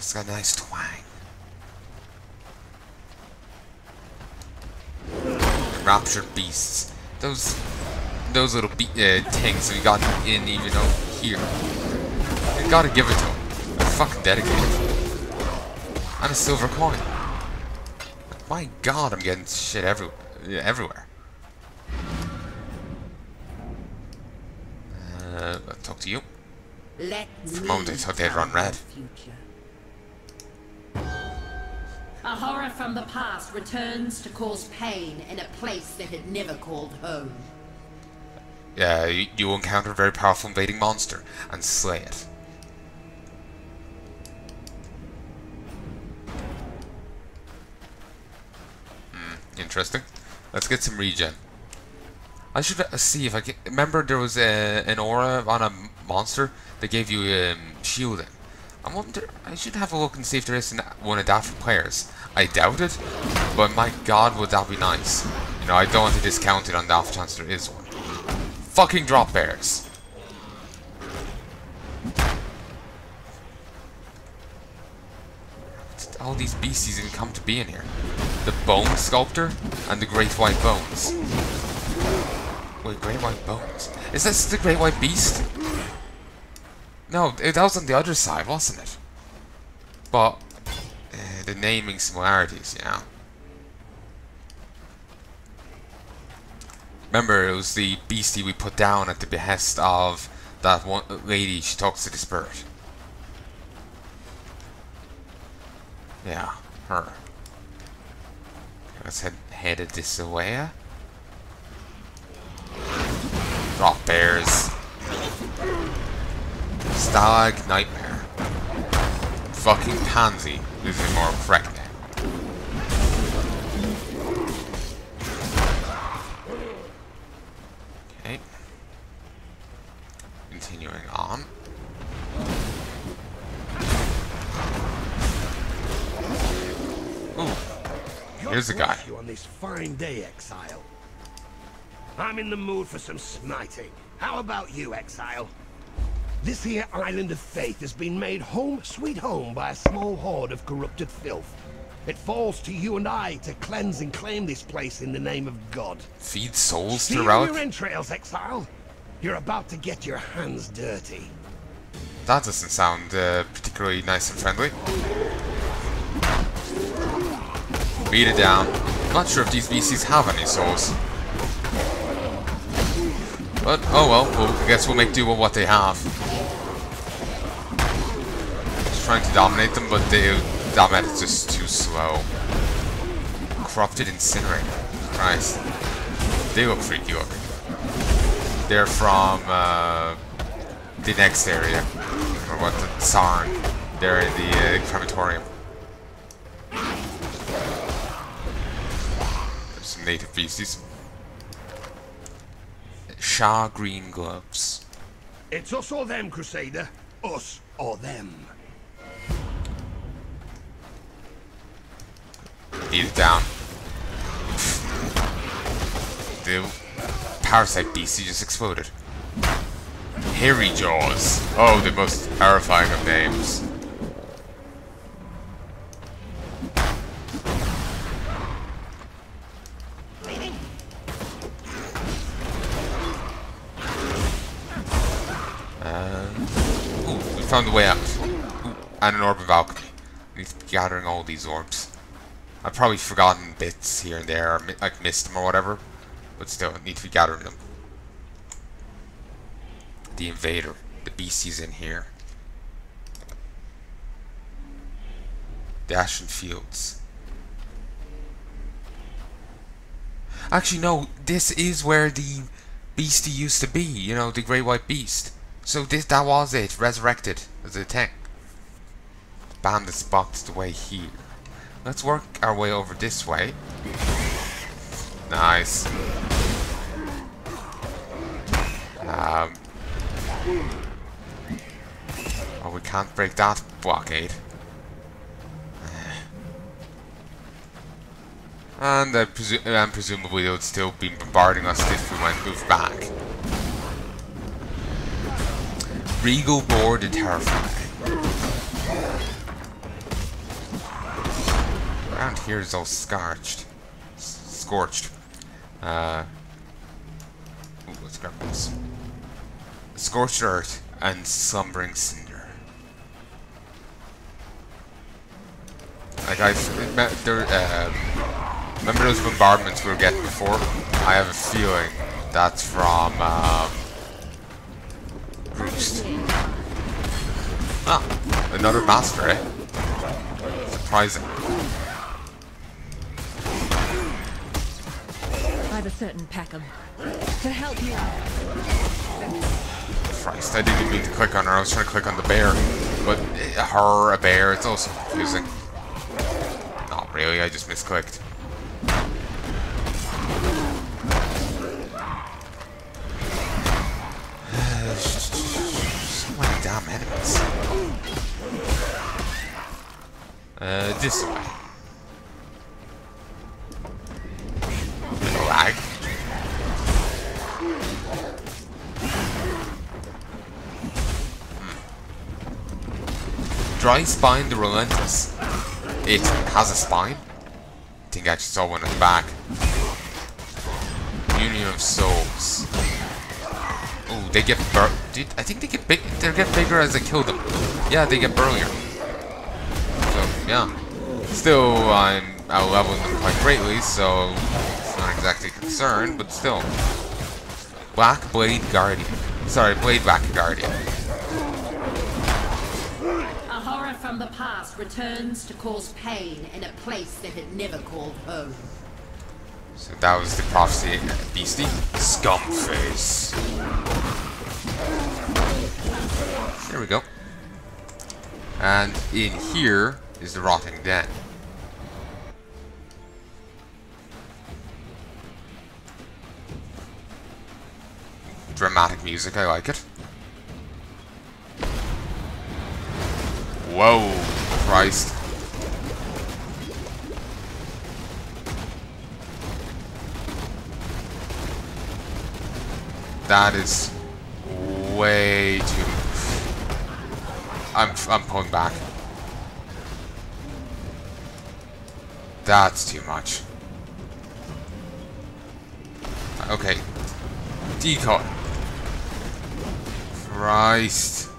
It's got a nice twang. Raptured beasts. Those little things that we got in even over here. You gotta give it to them. They're fucking dedicated. And a silver coin. My god, I'm getting shit everywhere. I'll talk to you. For a moment I thought they'd run red. A horror from the past returns to cause pain in a place that had never called home. Yeah, you encounter a very powerful invading monster and slay it. Interesting. Let's get some regen. I should see if I can. Remember, there was an aura on a monster that gave you shielding. I wonder. I should have a look and see if there is one of that for players. I doubt it, but my god, would that be nice? You know, I don't want to discount it on the off chance there is one. Fucking drop bears. All these beasties didn't come to be in here. The Bone Sculptor and the Great White Bones. Wait, Great White Bones? Is this the Great White Beast? No, that was on the other side, wasn't it? But the naming similarities, yeah. Remember, it was the beastie we put down at the behest of that one lady. She talks to the spirit. Yeah, her. Let's headed this way. Drop bears. Stalag Nightmare. Fucking Pansy is a more correct name. Okay. Continuing on. Ooh. Here's the guy. You on this fine day, Exile. I'm in the mood for some smiting. How about you, Exile? This here island of faith has been made home sweet home by a small horde of corrupted filth. It falls to you and I to cleanse and claim this place in the name of God. Feed souls to Feel relic? your entrails, Exile. You're about to get your hands dirty. That doesn't sound particularly nice and friendly. Beat it down. Not sure if these beasties have any souls. But, oh well, I guess we'll make do with what they have. Just trying to dominate them, but the dominate is just too slow. Corrupted Incinerator. Christ. They look freaky looking. They're from the next area. Or what, the Sarn. They're in the crematorium. There's some native beasties. Shah green gloves. It's us or them, Crusader. Us or them. Beat it down. The parasite beastie just exploded. Hairy Jaws. Oh, the most terrifying of names. Ooh, we found the way out. Ooh, and an orb of alchemy. I need to be gathering all these orbs. I've probably forgotten bits here and there, or like missed them or whatever, but still, I need to be gathering them. The invader, the beastie's in here. The Ashen Fields. Actually, no, this is where the beastie used to be, you know, the Great White Beast. So that was it, resurrected as a thing. The bandits blocked the way here. Let's work our way over this way. Nice. Oh, we can't break that blockade. And presumably they would still be bombarding us if we went move back. Regal Board and Terrifying. here is all scorched. Ooh, let's grab this. Scorched earth and slumbering cinder. Like remember those bombardments we were getting before? I have a feeling that's from Greust. Ah, another master, eh? Surprising. I've a certain pack of to help you. Christ, I didn't even mean to click on her. I was trying to click on the bear, but her, a bear, it's also confusing. Not really, I just misclicked. So many damn enemies. This way. Lag. Dry Spine the Relentless. It has a spine. I think I actually saw one at the back. Union of Souls. Oh, they get I think they get big. They get bigger as I kill them. Yeah, they get burlier. So yeah. Still, I'm out-leveling them quite greatly, so it's not exactly a concern, but still. Black Blade Guardian. Sorry, Blade Back Guardian. A horror from the past returns to cause pain in a place that it never called home. So that was the prophecy beastie. Scumface. There we go. And in here is the Rotting Den. Dramatic music, I like it. Whoa, Christ. That is way too... I'm pulling back. That's too much. Okay. Decoy. Christ.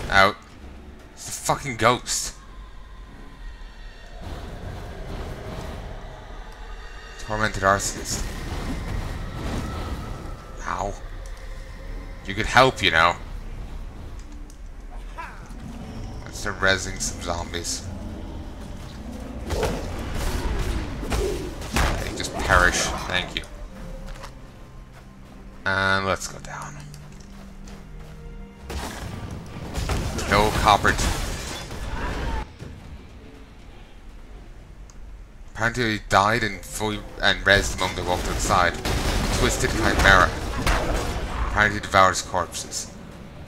Out. It's a fucking ghost. Tormented arsonist. Ow. You could help, you know. Let's start rezzing some zombies. Okay, just perish. Thank you. And let's go down. No coppered. Apparently he died and rezzed the moment they walked outside. Twisted Chimera. Apparently devours corpses.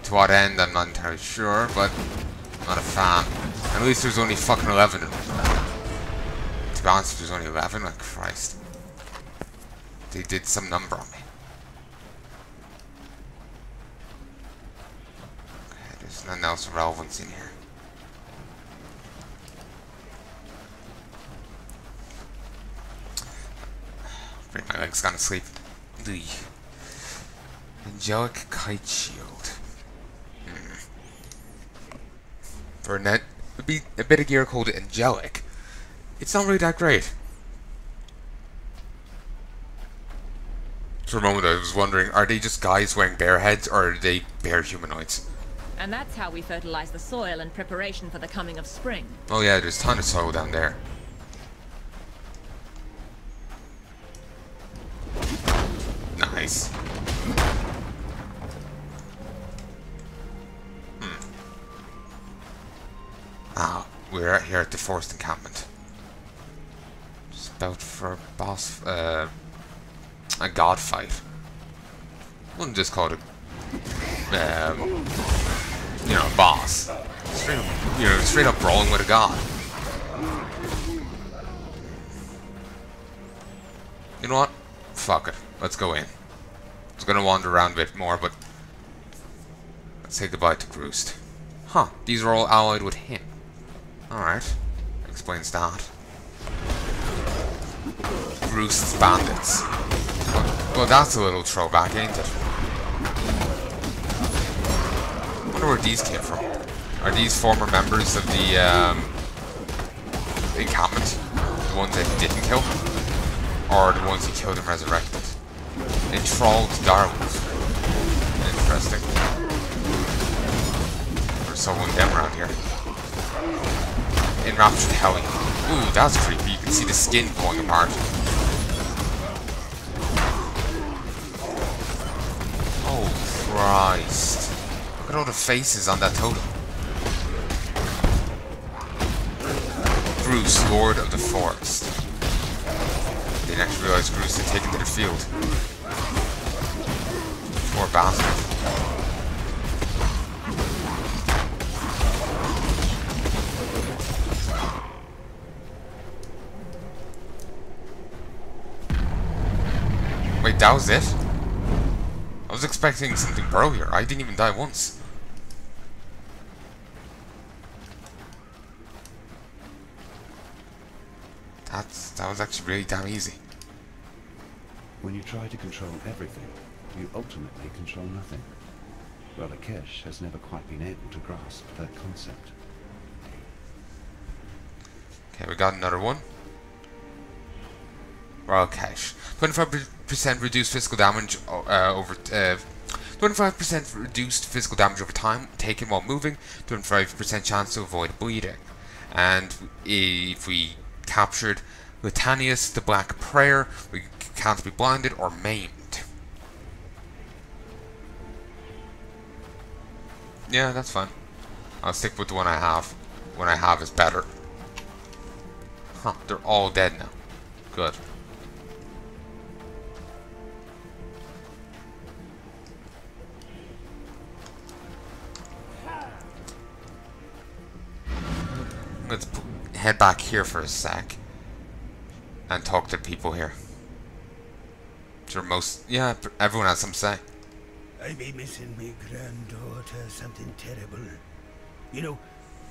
To what end, I'm not entirely sure, but I'm not a fan. At least there's only fucking 11 of them. To be honest, there's only 11, like Christ. They did some number on me. Okay, there's nothing else of relevance in here. My leg's gone to sleep. The Angelic Kite Shield. For a bit of gear called Angelic, it's not really that great. For a moment I was wondering, are they just guys wearing bear heads, or are they bear humanoids? And that's how we fertilize the soil in preparation for the coming of spring. Oh yeah, there's a ton of soil down there. Nice. Ah, we're here at the forest encampment. Just about for a boss, a god fight. Wouldn't just call it a, you know, a boss. Straight up, you know, straight up brawling with a god. You know what? Fuck it. Let's go in. I was gonna wander around a bit more, but let's say goodbye to Greust. Huh, these are all allied with him. Alright. explains that. Greust's bandits. Well, that's a little throwback, ain't it? I wonder where these came from. Are these former members of the encampment? The ones that he didn't kill? Or the ones he killed and resurrected? Enthralled direwolves. Interesting. There's someone them around here. Enraptured Heya. Ooh, that's creepy. You can see the skin falling apart. Oh, Christ. Look at all the faces on that totem. Greust, Lord of the Forest. They didn't actually realize Greust had taken to the field. Poor bastard. Wait, that was it? I was expecting something burlier. I didn't even die once. That was actually really damn easy. When you try to control everything, you ultimately control nothing. Well, Akesh has never quite been able to grasp that concept. Okay, we got another one. Royal Cache. 25% reduced physical damage over 25% reduced physical damage over time taken while moving. 25% chance to avoid bleeding. And if we captured Litanius the Black Prayer, we can't be blinded or maimed. Yeah, that's fine. I'll stick with the one I have. The one I have is better. Huh, they're all dead now. Good. Let's head back here for a sec and talk to people here. Sure, yeah, everyone has something to say. I be missing my granddaughter something terrible. You know,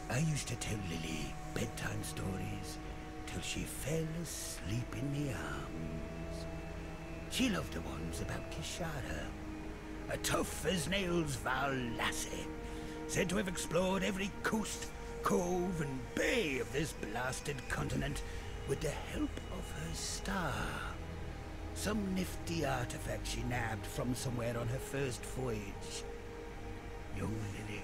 I used to tell Lily bedtime stories till she fell asleep in me arms. She loved the ones about Kishara, a tough as nails Val lassie, said to have explored every coast, cove and bay of this blasted continent with the help of her star. Some nifty artifact she nabbed from somewhere on her first voyage. Young Lily,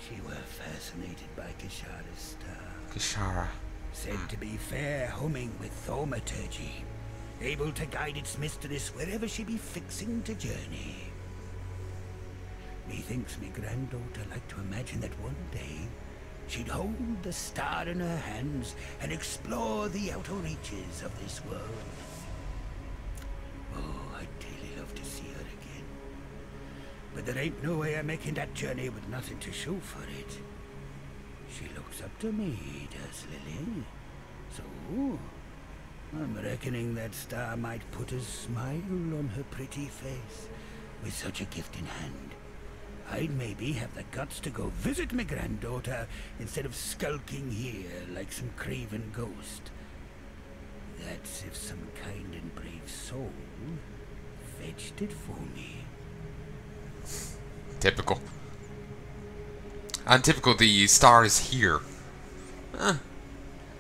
she were fascinated by Kishara's star. Kishara. Said to be fair humming with thaumaturgy, able to guide its mistress wherever she be fixing to journey. Methinks me granddaughter liked to imagine that one day she'd hold the star in her hands and explore the outer reaches of this world. Oh, I'd really love to see her again. But there ain't no way of making that journey with nothing to show for it. She looks up to me, does Lily. So, I'm reckoning that star might put a smile on her pretty face. With such a gift in hand, I'd maybe have the guts to go visit my granddaughter instead of skulking here like some craven ghost. That's if some kind and brave soul fetched it for me. Typical. And typical, the star is here.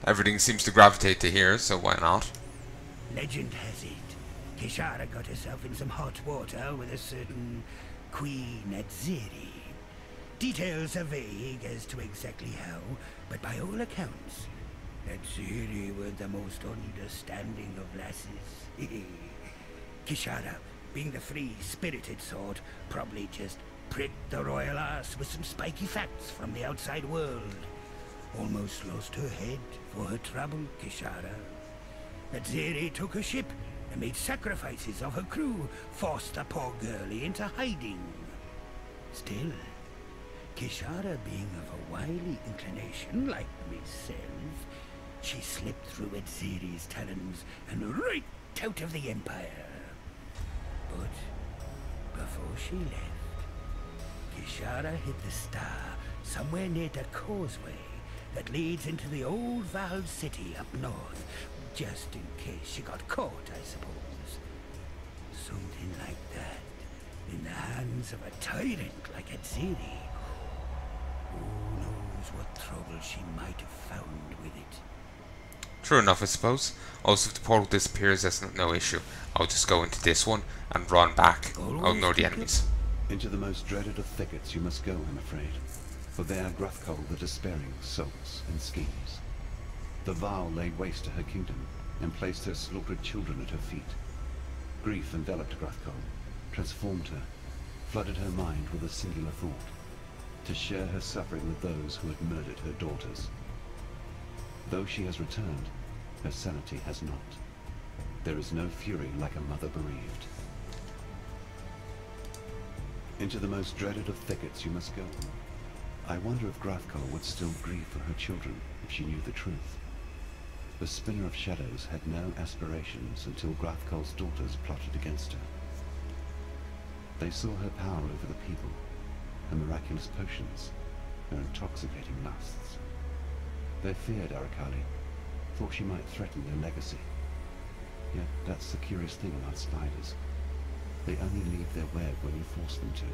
Everything seems to gravitate to here, so why not? Legend has it, Kishara got herself in some hot water with a certain Queen at Ziri. Details are vague as to exactly how, but by all accounts, at Ziri were the most understanding of lasses. Kishara, being the free-spirited sort, probably just pricked the royal ass with some spiky facts from the outside world. Almost lost her head for her trouble, Kishara. But Ziri took a ship and made sacrifices of her crew, forced the poor girlie into hiding. Still, Kishara being of a wily inclination like myself, she slipped through Ziri's talons and right out of the Empire. But before she left, Kishara hid the star somewhere near the causeway that leads into the old Valve City up north. Just in case you got caught, I suppose. Something like that. In the hands of a tyrant like Exile. Who knows what trouble she might have found with it. True enough, I suppose. Also, if the portal disappears, that's no issue. I'll just go into this one and run back. I'll ignore the enemies. Into the most dreaded of thickets you must go, I'm afraid. For there Gruthkul the Despairing sulks and schemes. The Varl laid waste to her kingdom, and placed her slaughtered children at her feet. Grief enveloped Gruthkul, transformed her, flooded her mind with a singular thought. To share her suffering with those who had murdered her daughters. Though she has returned, her sanity has not. There is no fury like a mother bereaved. Into the most dreaded of thickets you must go. I wonder if Gruthkul would still grieve for her children if she knew the truth. The Spinner of Shadows had no aspirations until Gruthkul's daughters plotted against her. They saw her power over the people, her miraculous potions, her intoxicating lusts. They feared Arakali, thought she might threaten their legacy. Yet that's the curious thing about spiders. They only leave their web when you force them to.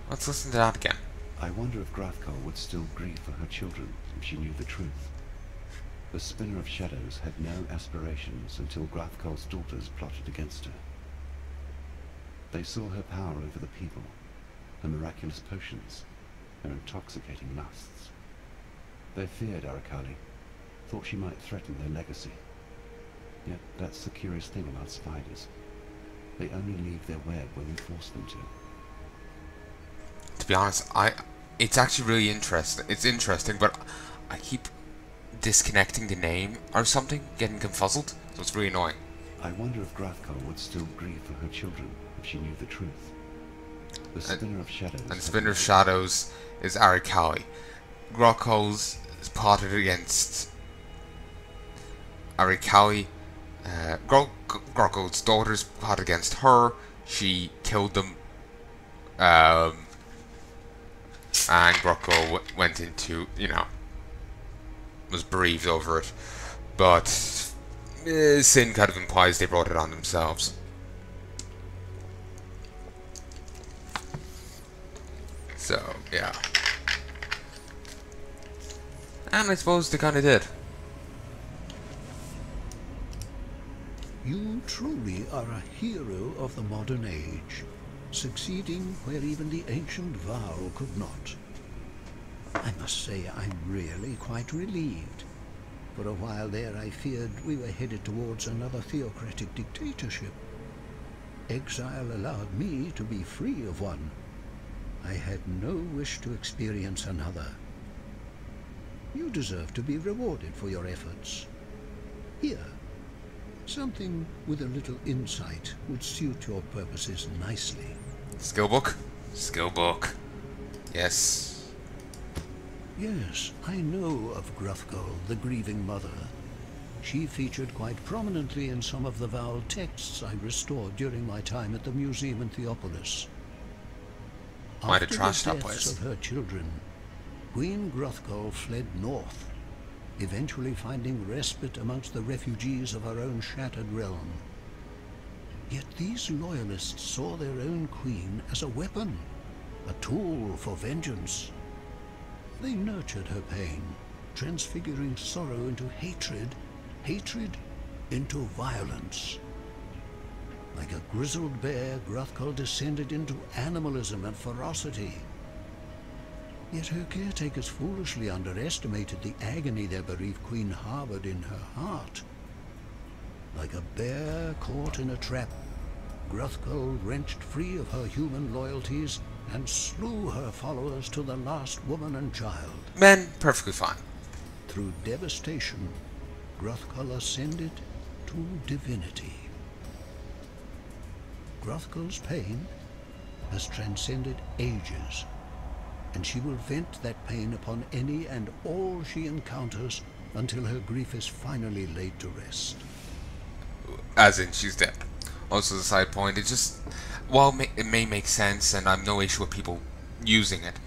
Let's listen to that again. I wonder if Gruthkul would still grieve for her children if she knew the truth. The Spinner of Shadows had no aspirations until Gruthkul's daughters plotted against her. They saw her power over the people, her miraculous potions, her intoxicating lusts. They feared Arakali, thought she might threaten their legacy. Yet that's the curious thing about spiders. They only leave their web when you force them to. To be honest, it's actually really interesting. It's interesting, but I keep disconnecting the name or something, getting confuzzled, so it's really annoying. I wonder if Gruthkul would still grieve for her children if she knew the truth. The Spinner of Shadows. And the Spinner of Shadows is Arakali. Gruthkul's is plotted against Arakali. Gruthkul's daughters plotted against her. She killed them. And Gruthkul went into, was bereaved over it. But sin kind of implies they brought it on themselves. So, yeah. And I suppose they kind of did. You truly are a hero of the modern age, succeeding where even the ancient Varl could not. I must say I'm really quite relieved. For a while there I feared we were headed towards another theocratic dictatorship. Exile allowed me to be free of one. I had no wish to experience another. You deserve to be rewarded for your efforts. Here, something with a little insight would suit your purposes nicely. Skill book? Skill book. Yes. Yes, I know of Gruthkul, the grieving mother. She featured quite prominently in some of the Val texts I restored during my time at the museum in Theopolis. Might have After trashed the that deaths place. of her children, Queen Gruthkul fled north, eventually finding respite amongst the refugees of her own shattered realm. Yet these loyalists saw their own queen as a weapon, a tool for vengeance. They nurtured her pain, transfiguring sorrow into hatred, hatred into violence. Like a grizzled bear, Gruthkul descended into animalism and ferocity. Yet her caretakers foolishly underestimated the agony their bereaved queen harbored in her heart. Like a bear caught in a trap, Gruthkul wrenched free of her human loyalties and slew her followers to the last woman and child. Men, perfectly fine. Through devastation, Gruthkul ascended to divinity. Gruthkul's pain has transcended ages, and she will vent that pain upon any and all she encounters until her grief is finally laid to rest. As in, she's dead. Also, as a side point, it just, while it may make sense, and I've no issue with people using it,